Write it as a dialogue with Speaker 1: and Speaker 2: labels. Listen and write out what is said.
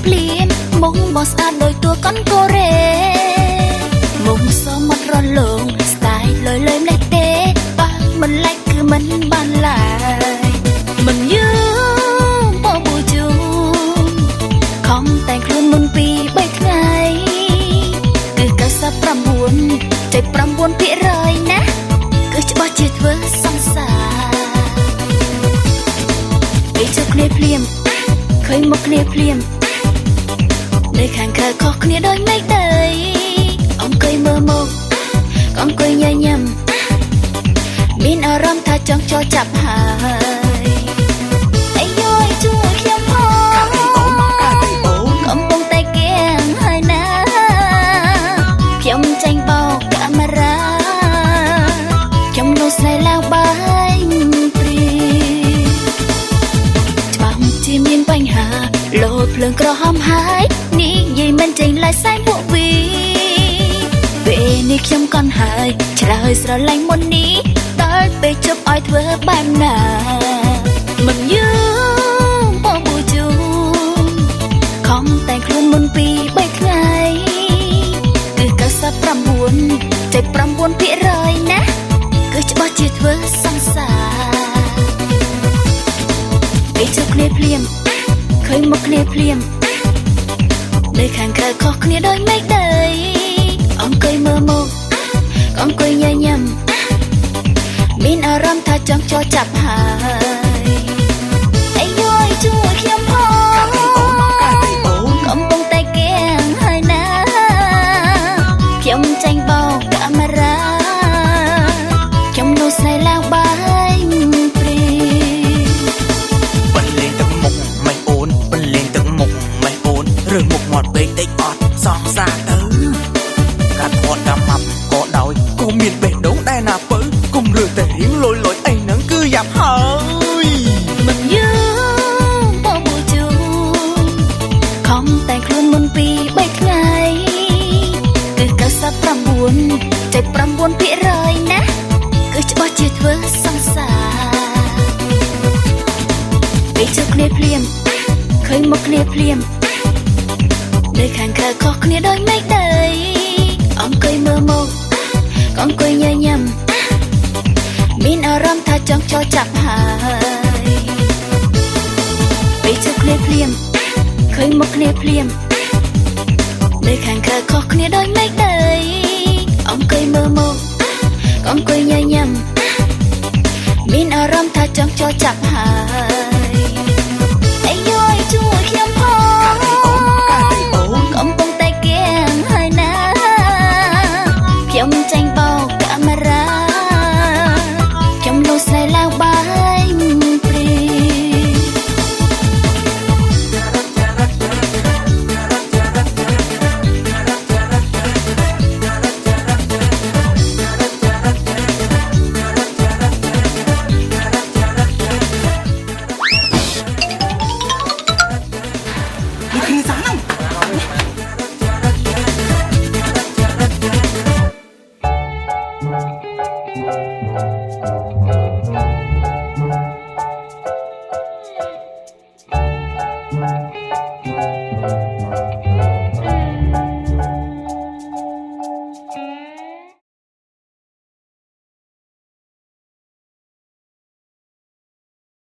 Speaker 1: ភ្លាមមុខបោះស្អាតដោយតួកូនកូរ៉េមុខសមមត់រលោងស្ទាយលយលយម្លេះទេបើមិនឡែកគឺមិនបានឡើយមិនយឺបងប៊ូជូខំតែងខ្លួនមុនពី3ថ្ងៃគឺ99.9%ណាគឺច្បាស់ជាធ្វើសង្សារពេលជួបគ្នាភ្លាមឃើញមុខគ្នាភ្លាមនៅខាងក្រៅខុសគ្នាដោយមេឃដីអង្គុយមើលមុខអង្គុយញញឹមមានអារម្មណ៍ថាចង់ចូលចាប់ហើយអាយយជួយខ្ញុំផងកំពុងតែគៀងហើយណាខ្ញុំចាញ់បោកកាមេរ៉ាខ្ញុំនៅស្នេហ៍ឡើងបាញ់ព្រីច្បាស់ជាមានបញ្ហាលោតភ្លើងក្រហមហើយនេះយាយមិនចេញឡាយសែងពួកវីពេលនេះខ្ញុំកន់ហើយឆ្លើយស្រឡាញ់មុននេះដល់ពេលជប់ឲ្យធ្វើបែបណាមិនយឺបងប៊ូជូខំតែងខ្លួនមុនពី3ថ្ងៃគឺ99.9%ណាគឺច្បាស់ជាធ្វើសង្សារពេលជួបគ្នាភ្លាមឃើញមុខគ្នាភ្លាមនៅខាងក្រៅខុសគ្នាដោយមេឃដីអង្គុយមើលមុខអង្គុយញញឹមមានអារម្មណ៍ថាចង់ចូលចាប់ហើយអាយយជួយខ្ញុំផងកំពុងតែគៀងហើយណាខ្ញុំចាញ់បោកកាមេរ៉ាខ្ញុំនៅស្នេហ៍ឡើងបាញ់ព្រី
Speaker 2: បន្លេងទឹកមុខមិនអូនបន្លេងទឹកមុខមិនអូនរឿងមុខមាត់ពេកតិចអត់សងសាទៅកាត់ធាត់តាមម៉ាប់ក៏ដោយក៏មានបេះដូងដែរណាពើគុំរឿងតែរៀងលយលយអីហ្នឹងគឺយ៉ាប់ហើយ
Speaker 1: មិនយឺបងប៊ូជូខំតែងខ្លួនមុនពី3ថ្ងៃគឺ99.9%ណាគឺច្បាស់ជាធ្វើសង្សារពេលជួបគ្នាភ្លាមឃើញមុខគ្នាភ្លាមនៅខាងក្រៅខុសគ្នាដោយមេឃដីអង្គុយមើលមុខអង្គុយញញឹមមានអារម្មណ៍ថាចង់ចូលចាប់ហើយពេលជួបគ្នាភ្លាមឃើញមុខគ្នាភ្លាមនៅខាងក្រៅខុសគ្នាដោយមេឃដីអង្គុយមើលមុខអង្គុយញញឹមមានអារម្មណ៍ថាចង់ចូលចាប់ហើយអាយយជួយខ្ញុំផង